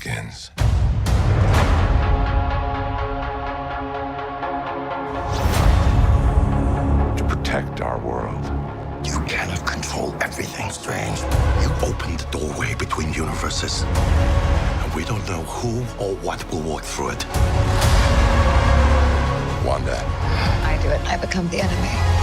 begins. To protect our world. You cannot control everything strange. You opened the doorway between universes. And we don't know who or what will walk through it. Wanda. I do it, I become the enemy.